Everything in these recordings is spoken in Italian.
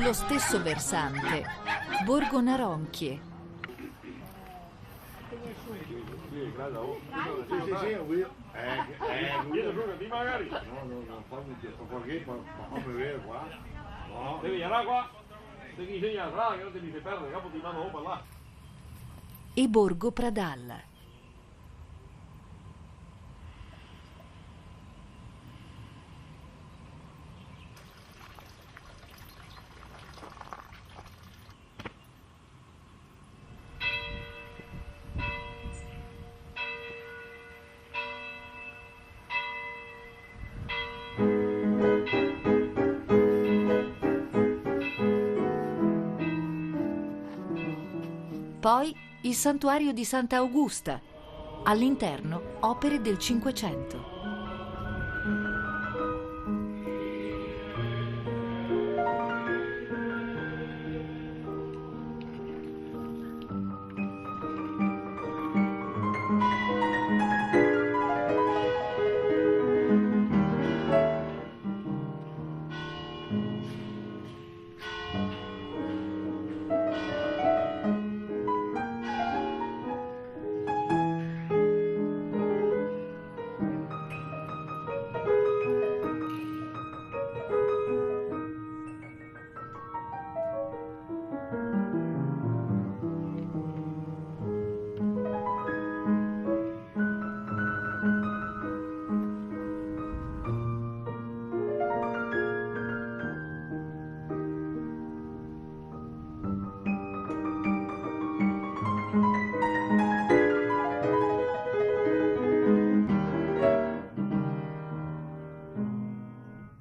Sullo stesso versante, Borgo Naronchie. E Borgo Pradalla. Poi il santuario di Santa Augusta, all'interno opere del Cinquecento.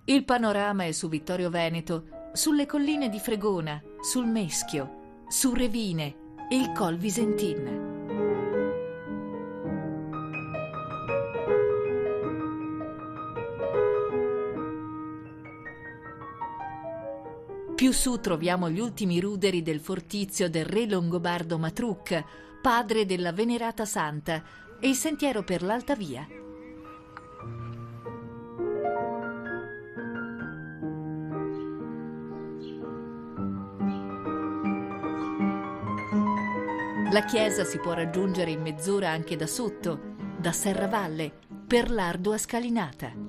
Il panorama è su Vittorio Veneto, sulle colline di Fregona, sul Meschio, su Revine e il Col Visentin. Più su troviamo gli ultimi ruderi del fortizio del re longobardo Matruc, padre della venerata santa, e il sentiero per l'Alta Via. La chiesa si può raggiungere in mezz'ora anche da sotto, da Serravalle, per l'ardua scalinata.